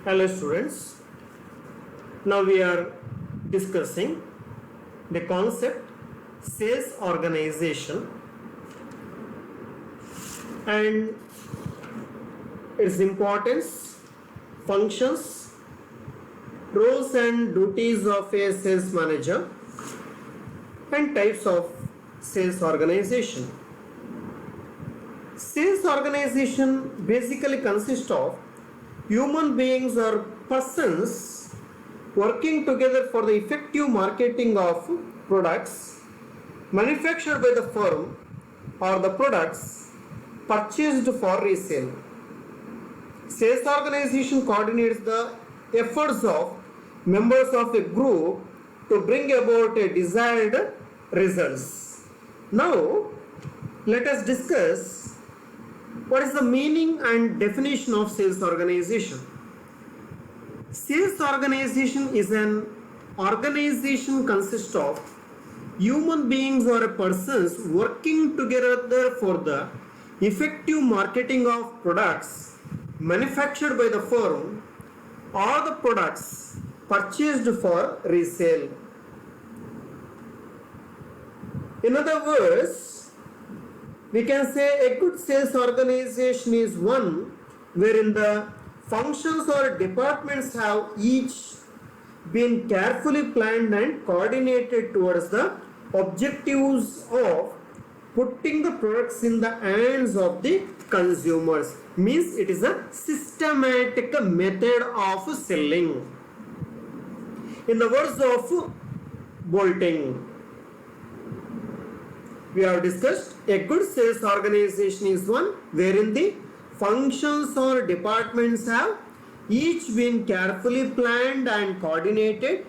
Hello students, now we are discussing the concept sales organization and its importance, functions, roles and duties of a sales manager and types of sales organization. Sales organization basically consists of human beings or persons working together for the effective marketing of products manufactured by the firm or the products purchased for resale. Sales organization coordinates the efforts of members of a group to bring about a desired results. Now, let us discuss what is the meaning and definition of sales organization. Sales organization is an organization consists of human beings or persons working together for the effective marketing of products manufactured by the firm or the products purchased for resale. In other words, we can say a good sales organization is one wherein the functions or departments have each been carefully planned and coordinated towards the objectives of putting the products in the hands of the consumers. Means it is a systematic method of selling. In the words of Bolting, we have discussed a good sales organization is one wherein the functions or departments have each been carefully planned and coordinated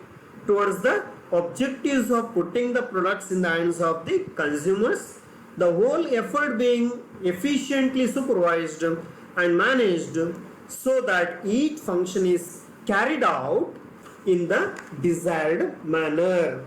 towards the objectives of putting the products in the hands of the consumers, the whole effort being efficiently supervised and managed so that each function is carried out in the desired manner.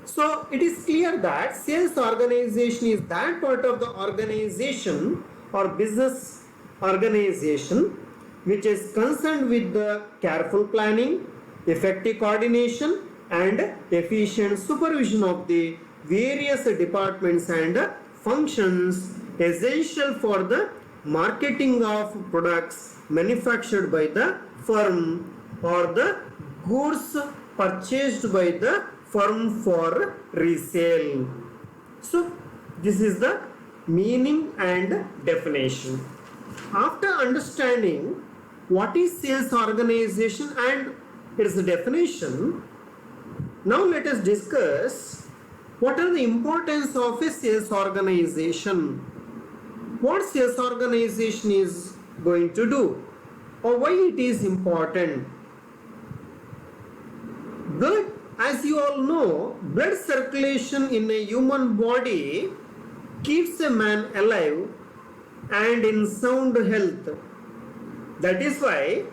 So it is clear that sales organization is that part of the organization or business organization which is concerned with the careful planning, effective coordination and efficient supervision of the various departments and functions essential for the marketing of products manufactured by the firm or the goods purchased by the firm for resale. So this is the meaning and definition. After understanding what is sales organization and its definition, now let us discuss what are the importance of a sales organization. What sales organization is going to do or why it is important. Blood, as you all know, blood circulation in a human body keeps a man alive and in sound health. That is why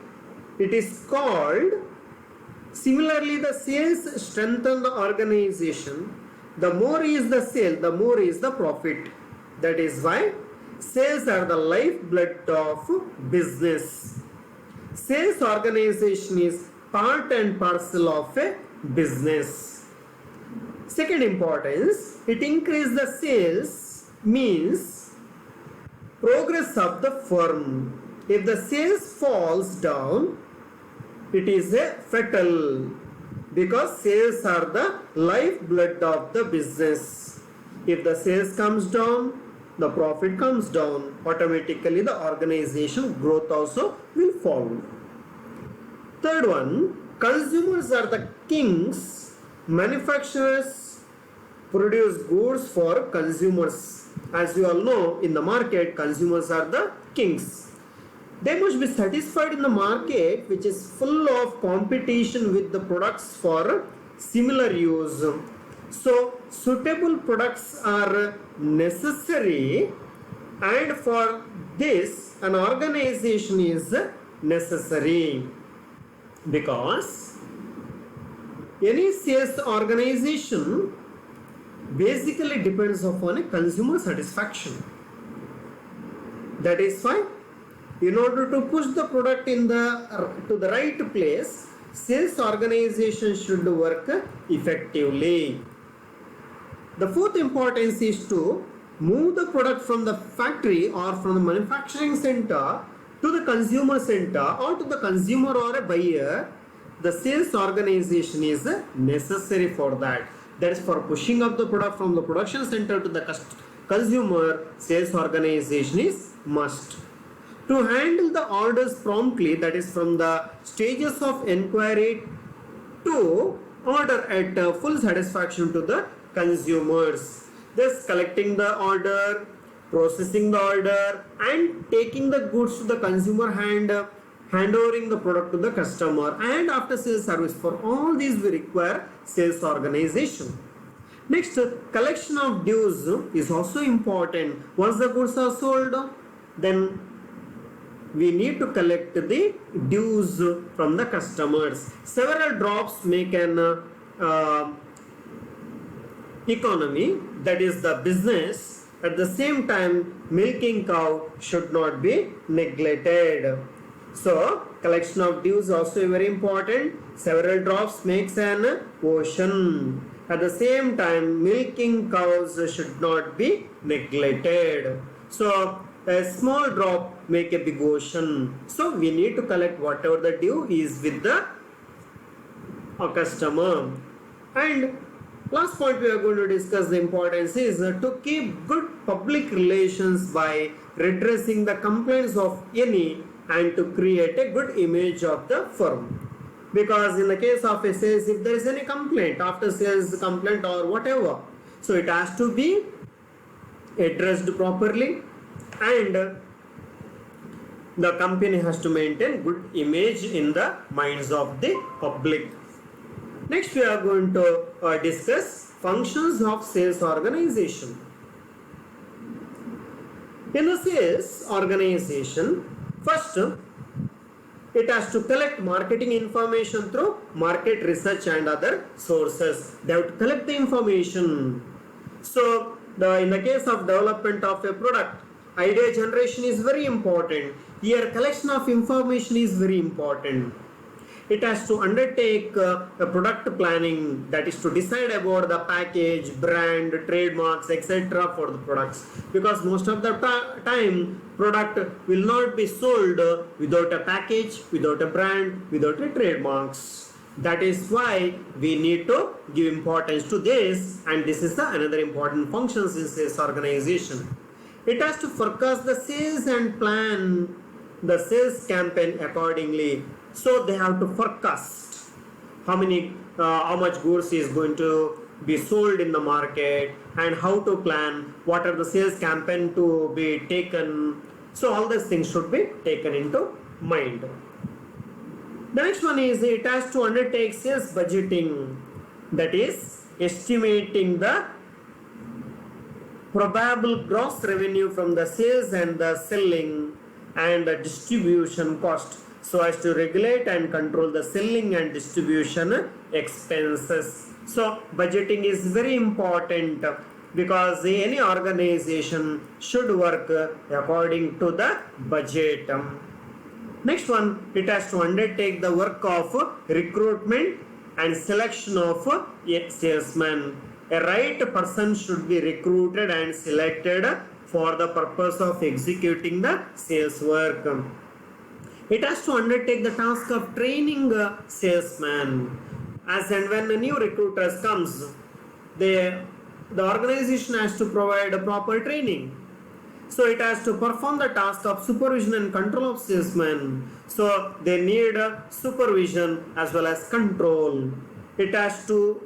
it is called. Similarly, the sales strengthen the organization. The more is the sale, the more is the profit. That is why sales are the lifeblood of business. Sales organization is part and parcel of a business. Second importance, it increases the sales means progress of the firm. If the sales falls down, it is a fatal because sales are the lifeblood of the business. If the sales comes down, the profit comes down, automatically the organization growth also will fall. Third one, consumers are the kings. Manufacturers produce goods for consumers. As you all know, in the market, consumers are the kings. They must be satisfied in the market which is full of competition with the products for similar use. So, suitable products are necessary and for this an organization is necessary because any sales organization basically depends upon a consumer satisfaction. That is why In order to push the product to the right place, sales organization should work effectively. The fourth importance is to move the product from the factory or from the manufacturing center to the consumer center or to the consumer or a buyer. The sales organization is necessary for that. That is for pushing up the product from the production center to the consumer. Sales organization is must. To handle the orders promptly, that is from the stages of inquiry to order at full satisfaction to the consumers. Thus collecting the order, processing the order and taking the goods to the consumer handovering the product to the customer, and after sales service. For all these we require sales organization. Next, collection of dues is also important. Once the goods are sold, then we need to collect the dues from the customers. Several drops make an economy, that is the business. At the same time, milking cow should not be neglected. So, collection of dues also very important. Several drops makes an ocean. At the same time, milking cows should not be neglected. So, a small drop make a big ocean. So, we need to collect whatever the due is with the customer. And last point we are going to discuss the importance is to keep good public relations by redressing the complaints of any and to create a good image of the firm. Because in the case of a sales, if there is any complaint, after sales complaint or whatever, so it has to be addressed properly, and the company has to maintain good image in the minds of the public. Next we are going to discuss functions of sales organization. In the sales organization, first it has to collect marketing information through market research and other sources. They have to collect the information. So in the case of development of a product, idea generation is very important. Here collection of information is very important. It has to undertake a product planning, that is to decide about the package, brand, trademarks, etc. for the products. Because most of the time product will not be sold without a package, without a brand, without a trademarks. That is why we need to give importance to this, and this is the another important functions in sales organization. It has to forecast the sales and plan the sales campaign accordingly. So they have to forecast how much goods is going to be sold in the market, and how to plan what are the sales campaign to be taken. So all these things should be taken into mind. The next one is it has to undertake sales budgeting, that is estimating the probable gross revenue from the sales and the selling and the distribution cost, so as to regulate and control the selling and distribution expenses. So budgeting is very important, because any organization should work according to the budget. Next one, it has to undertake the work of recruitment and selection of a salesman. A right person should be recruited and selected for the purpose of executing the sales work. It has to undertake the task of training a salesman. As and when a new recruiter comes, the organization has to provide a proper training. So it has to perform the task of supervision and control of salesmen. So they need supervision as well as control. It has to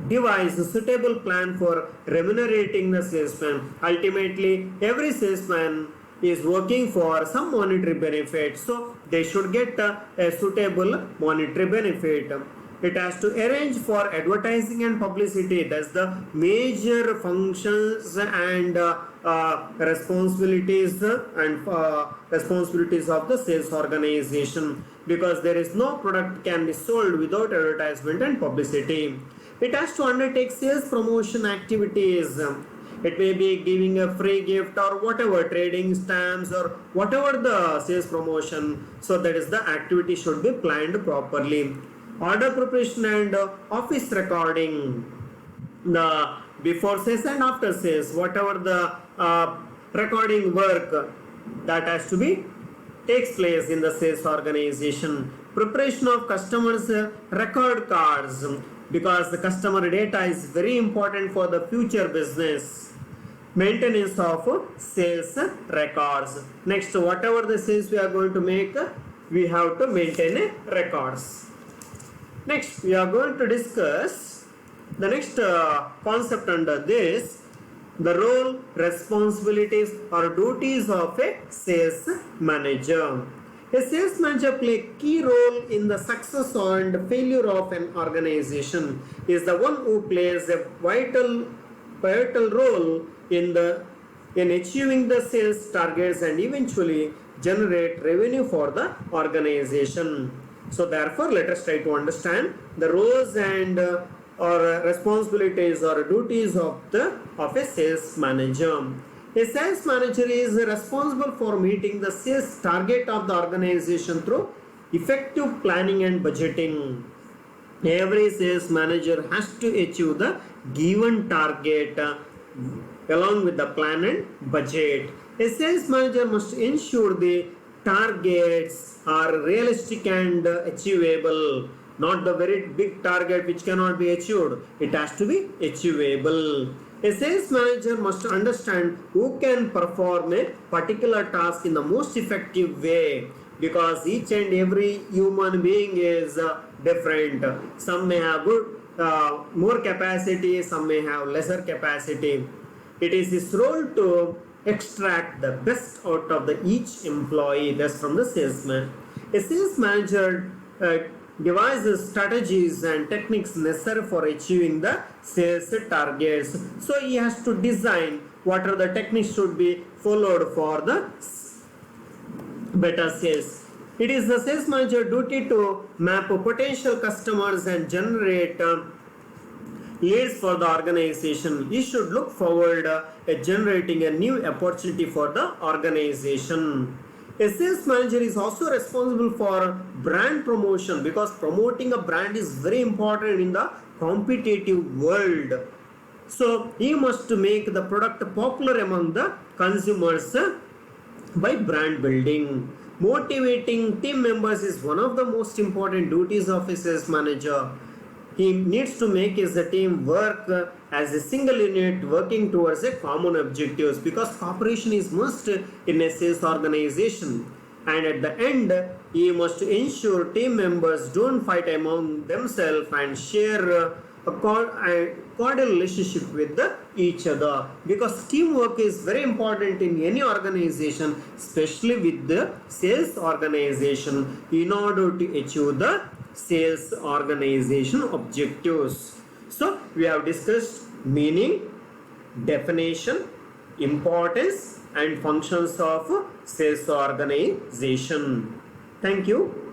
devise a suitable plan for remunerating the salesman. Ultimately, every salesman is working for some monetary benefit, so they should get a suitable monetary benefit. It has to arrange for advertising and publicity. That's the major functions and responsibilities of the sales organization, because there is no product can be sold without advertisement and publicity. It has to undertake sales promotion activities. It may be giving a free gift or whatever, trading stamps or whatever the sales promotion. So that is the activity should be planned properly. Order preparation and office recording, the before sales and after sales, whatever the recording work that has to be takes place in the sales organization. Preparation of customers record cards, because the customer data is very important for the future business. Maintenance of sales records. Next, whatever the sales we are going to make, we have to maintain records. Next, we are going to discuss the next concept under this, the role, responsibilities or duties of a sales manager. A sales manager plays a key role in the success and failure of an organization. He is the one who plays a vital role in achieving the sales targets and eventually generate revenue for the organization. So therefore, let us try to understand the roles and or responsibilities or duties of a sales manager. A sales manager is responsible for meeting the sales target of the organization through effective planning and budgeting. Every sales manager has to achieve the given target along with the plan and budget. A sales manager must ensure the targets are realistic and achievable. Not the very big target which cannot be achieved. It has to be achievable. A sales manager must understand who can perform a particular task in the most effective way, because each and every human being is different. Some may have more capacity, some may have lesser capacity. It is his role to extract the best out of each employee. That's from the salesman. A sales manager devises strategies and techniques necessary for achieving the sales targets. So he has to design what are the techniques should be followed for the better sales. It is the sales manager duty to map potential customers and generate leads for the organization. He should look forward at generating a new opportunity for the organization. A sales manager is also responsible for brand promotion, because promoting a brand is very important in the competitive world. So he must make the product popular among the consumers by brand building. Motivating team members is one of the most important duties of a sales manager. He needs to make his team work as a single unit working towards a common objectives, because cooperation is must in a sales organization. And at the end, he must ensure team members don't fight among themselves and share a cordial relationship with each other, because teamwork is very important in any organization, especially with the sales organization, in order to achieve the sales organization objectives. So we have discussed meaning, definition, importance and functions of sales organization. Thank you.